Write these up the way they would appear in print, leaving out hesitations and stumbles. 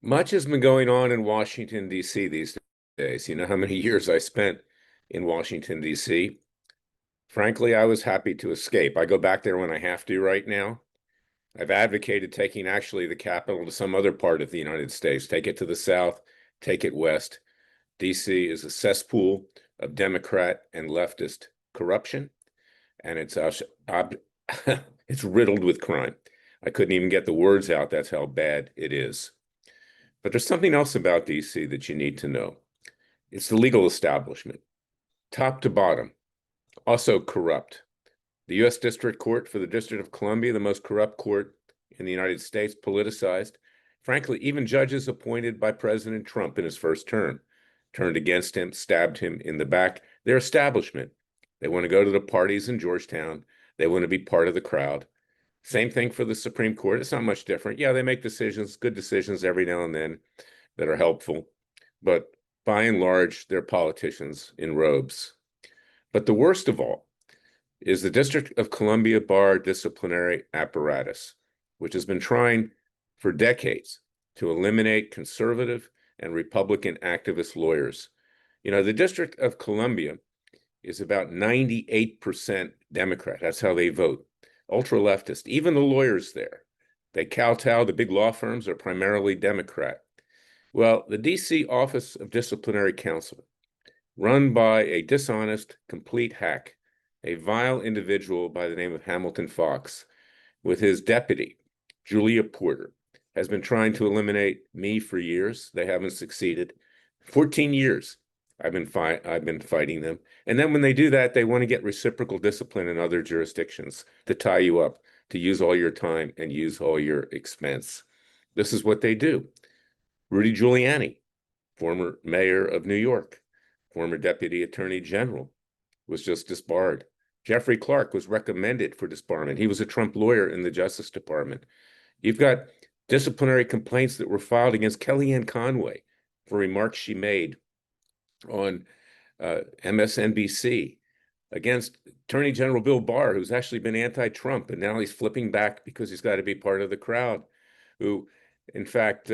Much has been going on in Washington, D.C. these days. You know how many years I spent in Washington, D.C.? Frankly, I was happy to escape. I go back there when I have to right now. I've advocated taking actually the capital to some other part of the United States, take it to the south, take it west. D.C. is a cesspool of Democrat and leftist corruption, and it's riddled with crime. I couldn't even get the words out. That's how bad it is. But there's something else about DC that you need to know. It's the legal establishment, top to bottom, also corrupt. The U.S. District Court for the District of Columbia, the most corrupt court in the United States, politicized. Frankly, even judges appointed by President Trump in his first term turned against him, stabbed him in the back. Their establishment. They want to go to the parties in Georgetown. They want to be part of the crowd. Same thing for the Supreme Court. It's not much different. Yeah, they make decisions, good decisions every now and then that are helpful. But by and large, they're politicians in robes. But the worst of all is the District of Columbia Bar Disciplinary Apparatus, which has been trying for decades to eliminate conservative and Republican activist lawyers. You know, the District of Columbia is about 98% Democrat. That's how they vote. Ultra-leftist. Even the lawyers there, they kowtow. The big law firms are primarily Democrat. Well, the D.C. Office of Disciplinary Counsel, run by a dishonest, complete hack, a vile individual by the name of Hamilton Fox, with his deputy, Julia Porter, has been trying to eliminate me for years. They haven't succeeded. 14 years I've been fighting them. And then when they do that, they want to get reciprocal discipline in other jurisdictions to tie you up, to use all your time and use all your expense. This is what they do. Rudy Giuiliani, former mayor of New York, former deputy attorney general, was just disbarred. Jeffrey Clark was recommended for disbarment. He was a Trump lawyer in the Justice Department. You've got disciplinary complaints that were filed against Kellyanne Conway for remarks she made on MSNBC against Attorney General Bill Barr, who's actually been anti-Trump, and now he's flipping back because he's got to be part of the crowd, who, in fact,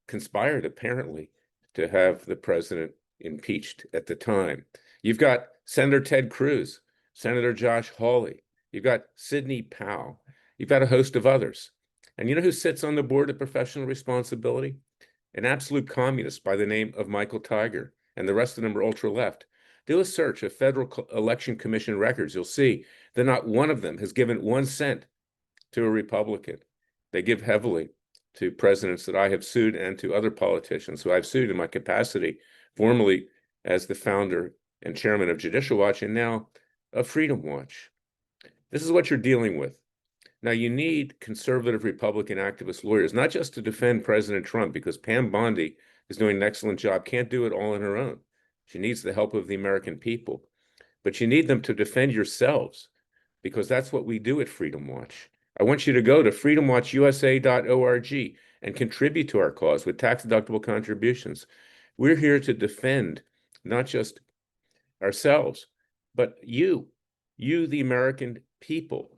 conspired apparently to have the president impeached at the time. You've got Senator Ted Cruz, Senator Josh Hawley, you've got Sidney Powell, you've got a host of others. And you know who sits on the board of professional responsibility? An absolute communist by the name of Michael Tiger, and the rest of them are ultra-left. Do a search of Federal Election Commission records. You'll see that not one of them has given 1 cent to a Republican. They give heavily to presidents that I have sued and to other politicians who I've sued in my capacity, formerly as the founder and chairman of Judicial Watch and now of Freedom Watch. This is what you're dealing with. Now, you need conservative Republican activist lawyers, not just to defend President Trump, because Pam Bondi is doing an excellent job, can't do it all on her own. She needs the help of the American people. But you need them to defend yourselves, because that's what we do at Freedom Watch. I want you to go to freedomwatchusa.org and contribute to our cause with tax-deductible contributions. We're here to defend not just ourselves, but you, the American people.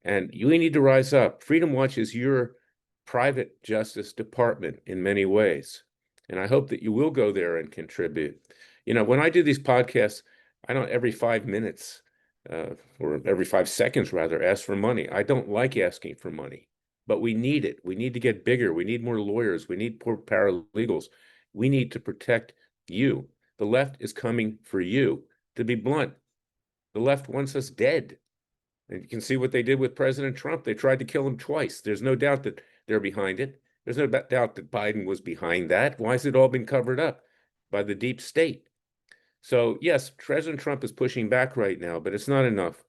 And you need to rise up. Freedom Watch is your private justice department in many ways. And I hope that you will go there and contribute. You know, when I do these podcasts, I don't every 5 minutes or every 5 seconds rather ask for money. I don't like asking for money, but we need it. We need to get bigger. We need more lawyers. We need more paralegals. We need to protect you. The left is coming for you. To be blunt, the left wants us dead. And you can see what they did with President Trump. They tried to kill him twice. There's no doubt that they're behind it. There's no doubt that Biden was behind that. Why has it all been covered up by the deep state? So, yes, President Trump is pushing back right now, but it's not enough.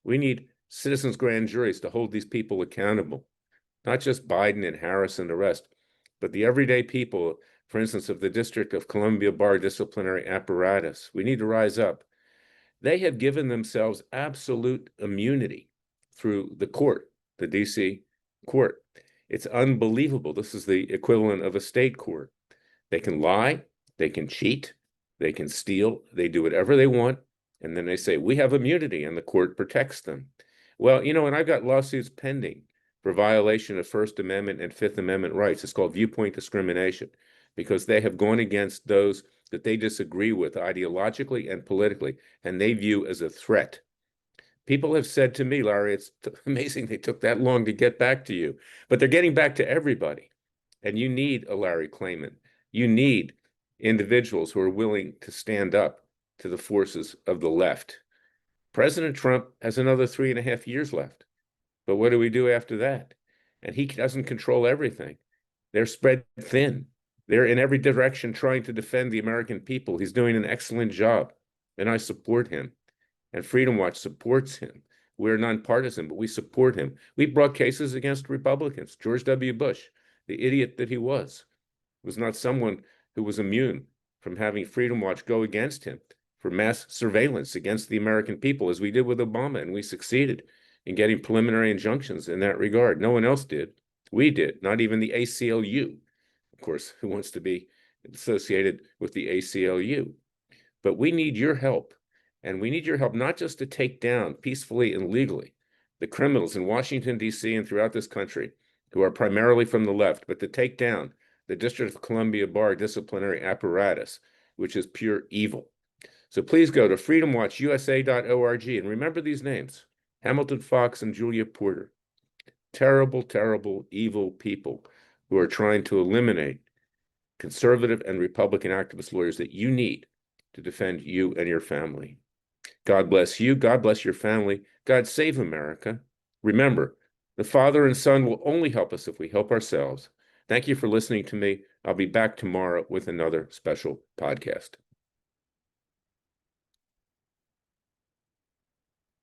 We need citizens' grand juries to hold these people accountable, not just Biden and Harris and the rest, but the everyday people, for instance, of the District of Columbia Bar Disciplinary Apparatus. We need to rise up. They have given themselves absolute immunity through the court, the DC court. It's unbelievable. This is the equivalent of a state court. They can lie, they can cheat, they can steal, they do whatever they want, and then they say, we have immunity, and the court protects them. Well, you know, and I've got lawsuits pending for violation of First Amendment and Fifth Amendment rights. It's called viewpoint discrimination because they have gone against those that they disagree with ideologically and politically, and they view as a threat. People have said to me, Larry, it's amazing they took that long to get back to you, but they're getting back to everybody. And you need a Larry Klayman. You need individuals who are willing to stand up to the forces of the left. President Trump has another 3.5 years left. But what do we do after that? And he doesn't control everything. They're spread thin. They're in every direction trying to defend the American people. He's doing an excellent job, and I support him. And Freedom Watch supports him. We're nonpartisan, but we support him. We brought cases against Republicans. George W. Bush, the idiot that he was not someone who was immune from having Freedom Watch go against him for mass surveillance against the American people, as we did with Obama, and we succeeded in getting preliminary injunctions in that regard. No one else did. We did, not even the ACLU. Of course, who wants to be associated with the ACLU? But we need your help. And we need your help not just to take down peacefully and legally the criminals in Washington, D.C. and throughout this country who are primarily from the left, but to take down the District of Columbia Bar disciplinary apparatus, which is pure evil. So please go to freedomwatchusa.org and remember these names: Hamilton Fox and Julia Porter. Terrible, terrible, evil people who are trying to eliminate conservative and Republican activist lawyers that you need to defend you and your family. God bless you. God bless your family. God save America. Remember, the Father and Son will only help us if we help ourselves. Thank you for listening to me. I'll be back tomorrow with another special podcast.